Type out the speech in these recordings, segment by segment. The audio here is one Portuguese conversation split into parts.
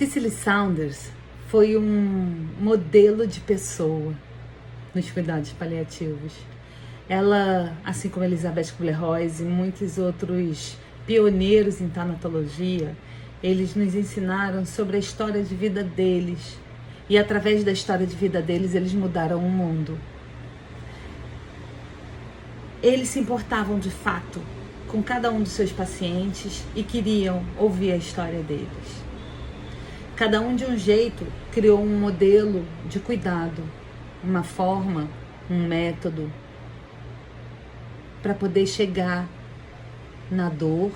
Cicely Saunders foi um modelo de pessoa nos cuidados paliativos. Ela, assim como Elizabeth Kubler-Ross e muitos outros pioneiros em tanatologia, eles nos ensinaram sobre a história de vida deles. E através da história de vida deles, eles mudaram o mundo. Eles se importavam de fato com cada um dos seus pacientes e queriam ouvir a história deles. Cada um de um jeito criou um modelo de cuidado, uma forma, um método para poder chegar na dor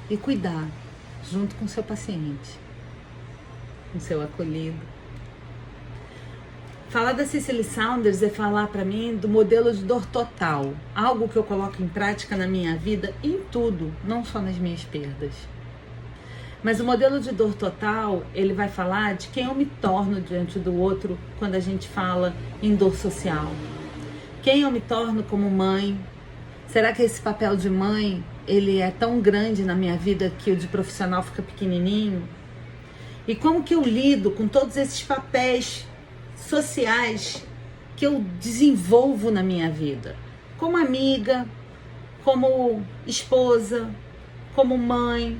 e cuidar junto com o seu paciente, com o seu acolhido. Falar da Cicely Saunders é falar para mim do modelo de dor total, algo que eu coloco em prática na minha vida, em tudo, não só nas minhas perdas. Mas o modelo de dor total, ele vai falar de quem eu me torno diante do outro quando a gente fala em dor social. Quem eu me torno como mãe? Será que esse papel de mãe, ele é tão grande na minha vida que o de profissional fica pequenininho? E como que eu lido com todos esses papéis sociais que eu desenvolvo na minha vida? Como amiga, como esposa, como mãe,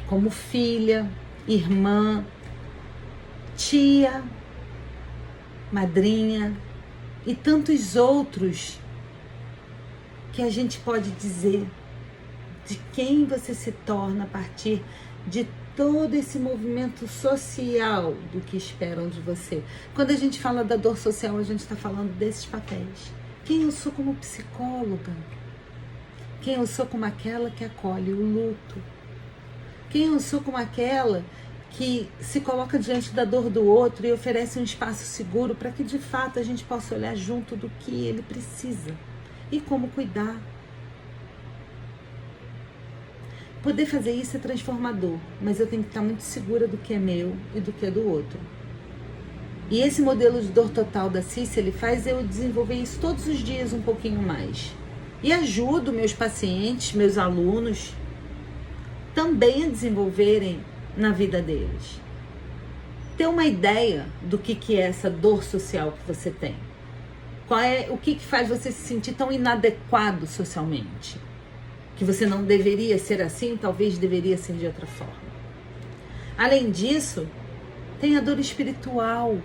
como filha, irmã, tia, madrinha e tantos outros que a gente pode dizer de quem você se torna a partir de todo esse movimento social do que esperam de você. Quando a gente fala da dor social, a gente está falando desses papéis. Quem eu sou como psicóloga? Quem eu sou como aquela que acolhe o luto? Quem eu sou como aquela que se coloca diante da dor do outro e oferece um espaço seguro para que de fato a gente possa olhar junto do que ele precisa e como cuidar. Poder fazer isso é transformador, mas eu tenho que estar muito segura do que é meu e do que é do outro. E esse modelo de dor total da Cicely faz eu desenvolver isso todos os dias um pouquinho mais. E ajudo meus pacientes, meus alunos, também a desenvolverem na vida deles. Ter uma ideia do que é essa dor social que você tem. O que faz você se sentir tão inadequado socialmente? Que você não deveria ser assim, talvez deveria ser de outra forma. Além disso, tem a dor espiritual.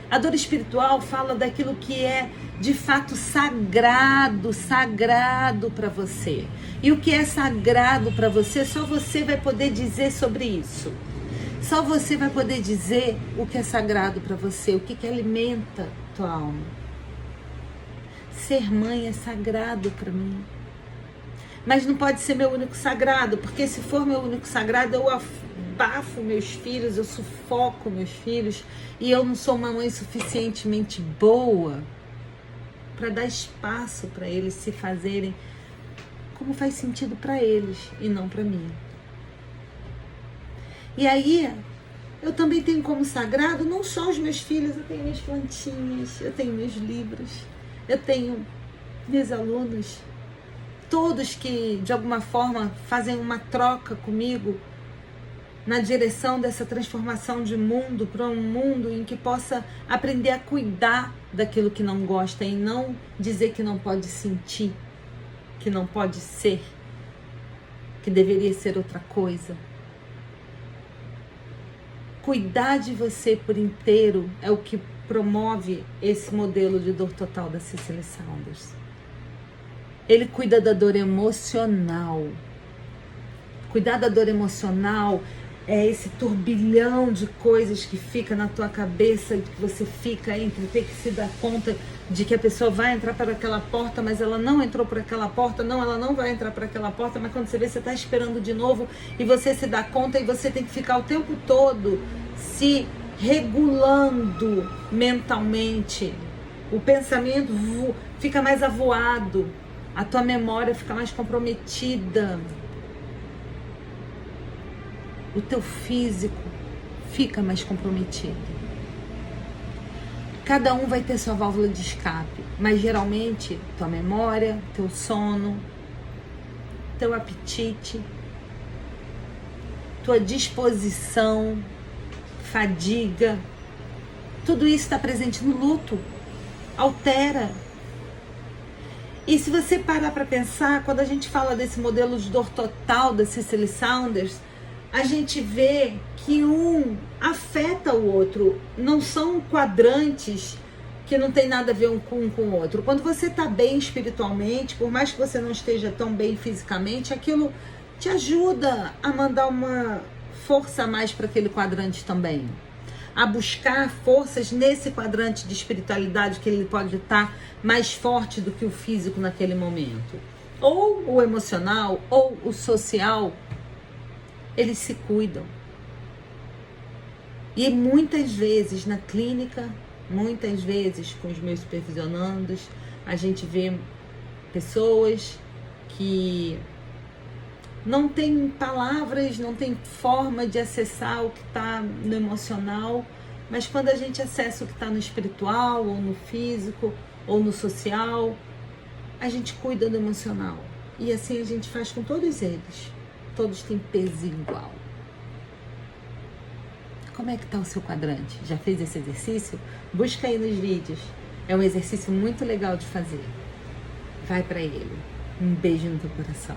A dor espiritual fala daquilo que é de fato sagrado para você. E o que é sagrado para você, só você vai poder dizer sobre isso. Só você vai poder dizer o que é sagrado para você, o que alimenta tua alma. Ser mãe é sagrado para mim. Mas não pode ser meu único sagrado, porque se for meu único sagrado, eu abafo meus filhos, eu sufoco meus filhos, e eu não sou uma mãe suficientemente boa para dar espaço para eles se fazerem como faz sentido para eles e não para mim. E aí, eu também tenho como sagrado não só os meus filhos, eu tenho minhas plantinhas, eu tenho meus livros, eu tenho meus alunos, todos que de alguma forma fazem uma troca comigo na direção dessa transformação de mundo para um mundo em que possa aprender a cuidar daquilo que não gosta e não dizer que não pode sentir, que não pode ser, que deveria ser outra coisa. Cuidar de você por inteiro é o que promove esse modelo de dor total da Cicely Saunders. Ele cuida da dor emocional. Cuidar da dor emocional é esse turbilhão de coisas que fica na tua cabeça, que você fica entre ter que se dar conta de que a pessoa vai entrar por aquela porta, mas ela não entrou por aquela porta, não, ela não vai entrar por aquela porta, mas quando você vê, você está esperando de novo e você se dá conta e você tem que ficar o tempo todo se regulando mentalmente. O pensamento fica mais avoado, a tua memória fica mais comprometida. O teu físico fica mais comprometido. Cada um vai ter sua válvula de escape, mas geralmente tua memória, teu sono, teu apetite, tua disposição, fadiga. Tudo isso está presente no luto. Altera. E se você parar para pensar, quando a gente fala desse modelo de dor total da Cicely Saunders, a gente vê que um afeta o outro. Não são quadrantes que não tem nada a ver um com o outro. Quando você está bem espiritualmente, por mais que você não esteja tão bem fisicamente, aquilo te ajuda a mandar uma força a mais para aquele quadrante também. A buscar forças nesse quadrante de espiritualidade, que ele pode estar mais forte do que o físico naquele momento. Ou o emocional, ou o social, eles se cuidam. E muitas vezes na clínica, muitas vezes com os meus supervisionandos, a gente vê pessoas que não tem palavras, não tem forma de acessar o que está no emocional, mas quando a gente acessa o que está no espiritual, ou no físico, ou no social, a gente cuida do emocional. E assim a gente faz com todos eles. Todos têm peso igual. Como é que está o seu quadrante? Já fez esse exercício? Busca aí nos vídeos. É um exercício muito legal de fazer. Vai para ele. Um beijo no teu coração.